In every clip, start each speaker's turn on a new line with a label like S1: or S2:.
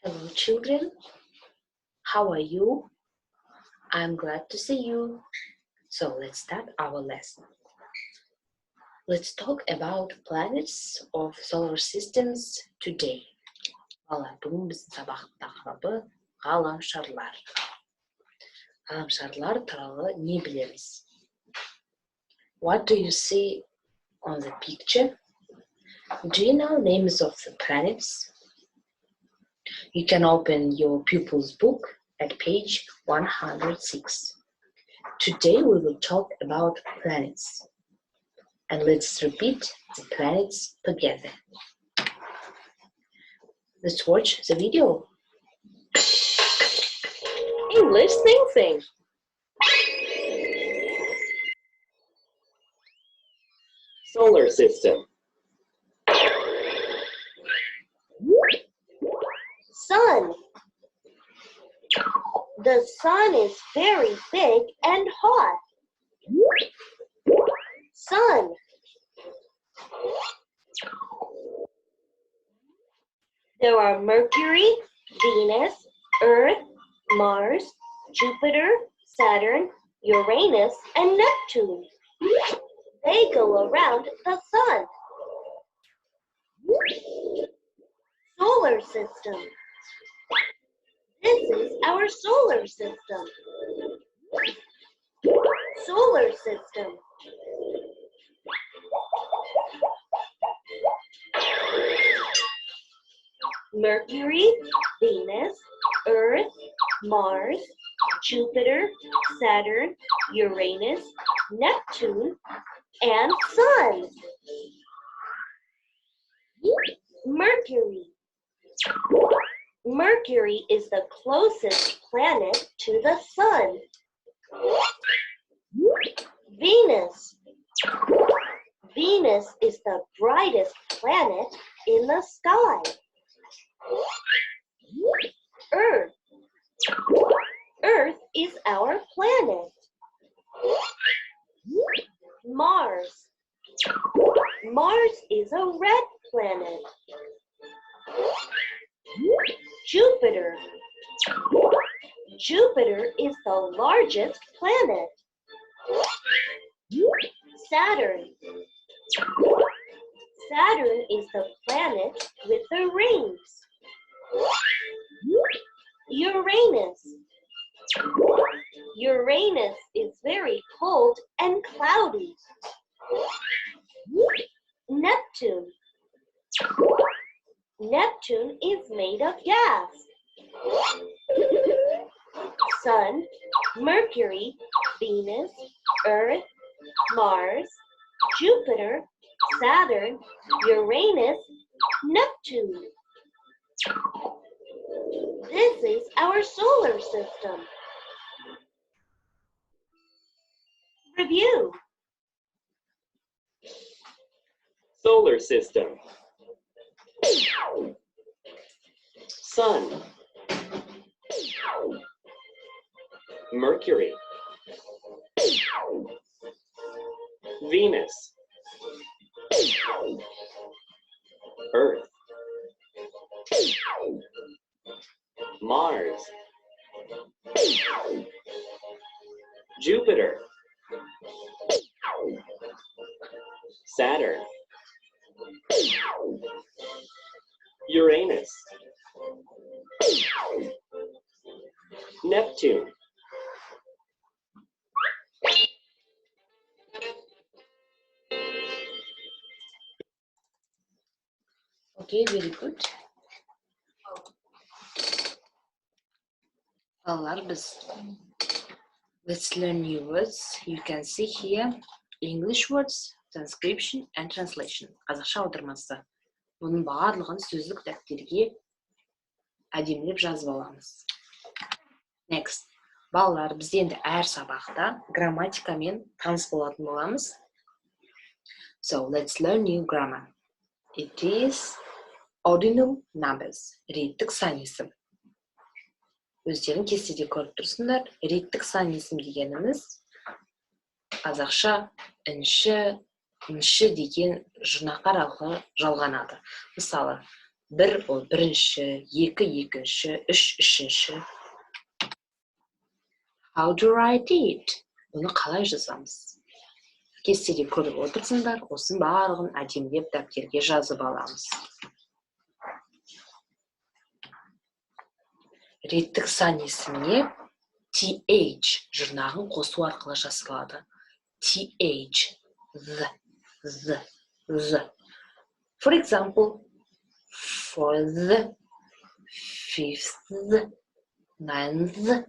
S1: Hello, children. How are you? I'm glad to see you. So let's start our lesson. Let's talk about planets of solar systems today. Бүгін біздің сабақ тақырыбы ғаламшарлар. Ғаламшарлар туралы не білеміз? What do you see on the picture? Do you know names of the planets? You can open your pupil's book at page 106. Today we will talk about planets. And let's repeat the planets together. Let's watch the video. English Sing.
S2: Solar system.
S3: Sun. The sun is very big and hot. Sun. There are Mercury, Venus, Earth, Mars, Jupiter, Saturn, Uranus, and Neptune. They go around the sun. Solar system. This is our solar system. Solar system. Mercury, Venus, Earth, Mars, Jupiter, Saturn, Uranus, Neptune, and Sun. Mercury. Mercury is the closest planet to the Sun. Venus. Venus is the brightest planet in the sky. Earth. Earth is our planet. Mars. Mars is a red planet. Jupiter. Jupiter is the largest planet. Saturn. Saturn is the planet with the rings. Uranus. Uranus is very cold and cloudy. Neptune. Neptune is made of gas. Sun, Mercury, Venus, Earth, Mars, Jupiter, Saturn, Uranus, Neptune. This is our solar system. Review.
S2: Solar system. Sun. Mercury. Venus. Earth. Mars. Jupiter. Saturn. Uranus. Neptune.
S1: Okay, very good. Let's learn new words. You can see here English words, transcription and translation. Қазақша аудармасы. Бұның барлығын сөздік дәптерге әдемілеп жазып аламыз. Next. Балалар, біз енді әр сабақта грамматикамен таныс болатын боламыз. So, let's learn new grammar. It is ordinal numbers. Реттік сан есім. Өздерің кестеде көріп тұрсыңдар. Реттік сан есім дегеніміз қазақша інші деген жұрнақтар арқылы жалғанады. Мысалы, Bir ол бірінші, екі екінші, үш үшінші. How to write it? Бұны қалай жазамыз? Кестеде көріп отырсыңдар, осының барлығын әдемілеп дәптерге жазып аламыз. Реттік сан есіміне TH жұрнағын қосу арқылы жасалады. TH, the. For example, fourth, fifth, ninth,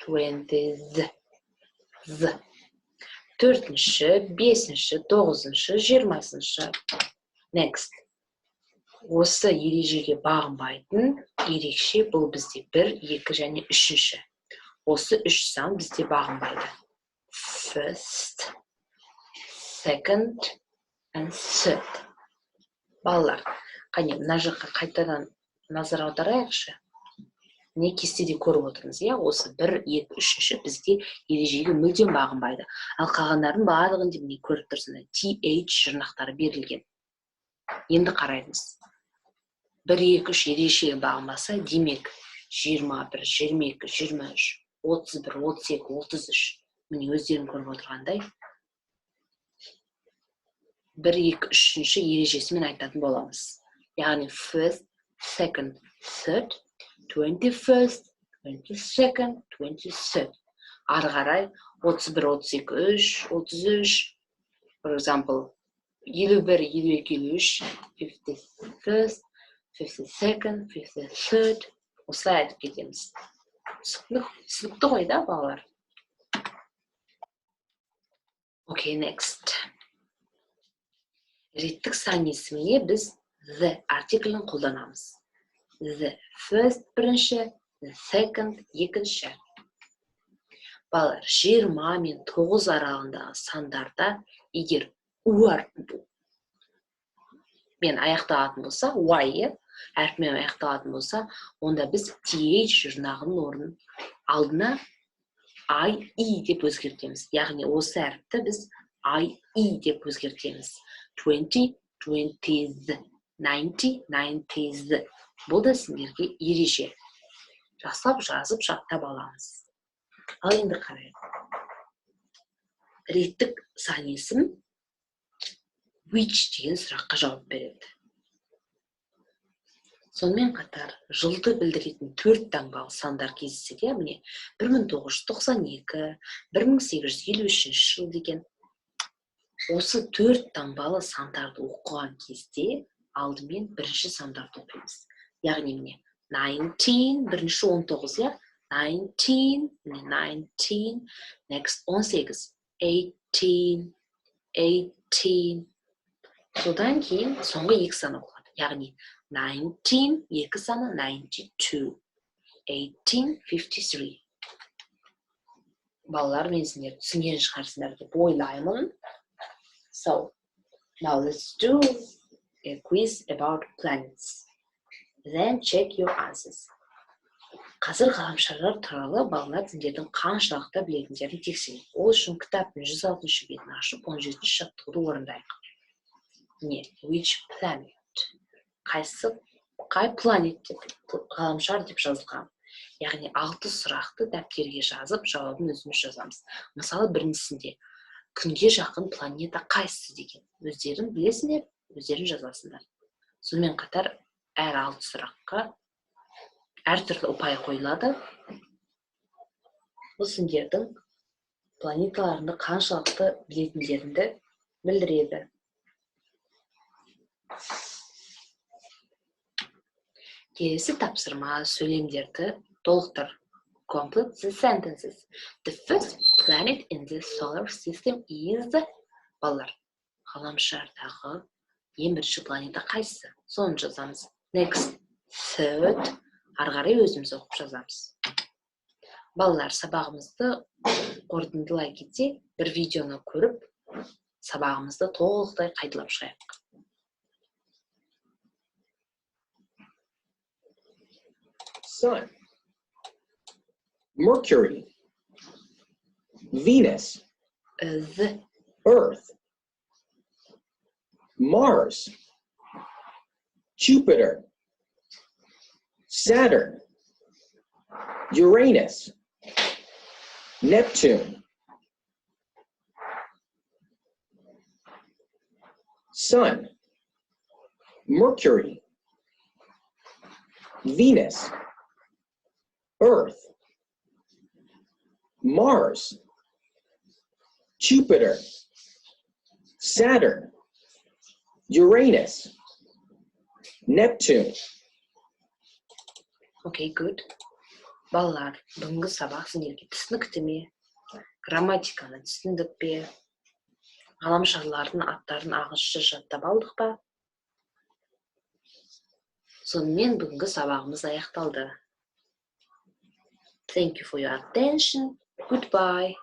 S1: 20th. Төртінші, бесінші, тоғызыншы, 20-шы. Next. Осы ережеге бағынбайтын ерекше бұл бізде 1, 2 және 3-ші. Осы 3 сан бізде бағынбайды. First, second, and third. Балалар, қане, мына жаққа қайтадан назар аударайықшы. Не кестеде көріп отырмыз, иә? Осы 1, 2, 3-ші бізде ережеге мүлдем бағынбайды. Ал қалғандардың барлығын міне көріп тұрсыңдар. TH жұрнақтары берілген. Енді қараймыз. 1, 2, 3 ережеге бағынбаса, демек 21, 22, 23, 31, 32, 33. Міне өздерін көріп отырғандай. 1, 2, 3-ші ережесімен айтатын боламыз. Яғни first, second, third, 21st, 22nd, 23rd. Ары қарай 31, 32, 33. For example, 51, 52, 53, 51st, 52nd, 53rd. Осылай айтып кетеміз. Түсінікті ғой да, балалар? Okay, next. Реттік сан есіміне біз the артиклін қолданамыз. The first бірінші, the second екінші. Балалар, 20 мен 9 аралығындағы сандарда егер мен аяқталатын болса, y әріпмен аяқталатын болса, онда біз th жұрнағының орнын алдына IE деп өзгертеміз. Яғни осы әріпті біз IE деп өзгертеміз. 20, 20th, 90, 90th. Бұл да сендерге ереже. Жасап, жазып, жаттап аламыз. Ал енді қарайық. Реттік сан есім which деген сұраққа жауап береді. Сонымен қатар жылды білдіретін 4 таңбалы сандар кездеседі, міне 1992, 1853 жыл деген. Осы 4 таңбалы сандарды оқыған кезде алдымен бірінші сандарды оқимыз. Яғни міне 19, бірінші 19, я? 19, 19, next 18, 18, 18. Содан кейін соңғы 2 сан оқылады. Яғни 19, 2 саны 92, 1853. Балалар, мен сендер түсінген шығарсыңдар деп ойлаймын. So, now let's do a quiz about planets. Then check your answers. Қазір ғаламшарлар туралы балалар сендердің қаншалықты білетіндерін тексерейік. Ол үшін кітаптың 106 бетін ашып, 17 жаттығуды орындайық. Не? Which planet? Қай планет деп, ғаламшар деп жазылған. Яғни 6 сұрақты дәптерге жазып, жауабын өзіміз жазамыз. Мысалы, біріншісінде күнге жақын планета қайсысы деген. Өздерін білесіңдер, өздерін жазасыңдар. Сонымен қатар әр 6 сұраққа әртүрлі ұпай қойылады. Бұл сендердің планеталарында қаншалықты білетіндеріңді білдіреді. Келесі тапсырма сөйлемдерді толықтыр. Complete the sentences. The first planet in the solar system is... Балалар, ғаламшардағы ең бірінші планета қайсысы? Соны жазамыз. Next, third. Ары-қарай өзіміз оқып жазамыз. Балалар, сабағымызды қорытындылай кетсек, бір видеоны көріп, сабағымызды толықтай қайталап шығайық.
S4: Sun, Mercury, Venus, Earth, Mars, Jupiter, Saturn, Uranus, Neptune, Sun, Mercury, Venus, Earth, Mars, Jupiter, Saturn, Uranus, Neptune.
S1: Okay, good. Балалар, бүгінгі сабақ сендерге түсінікті ме? Грамматиканы түсіндік пе? Ғаламшарлардың аттарын ағылшынша жаттап алдық па? Сонымен бүгінгі сабағымыз аяқталды. Thank you for your attention. Goodbye.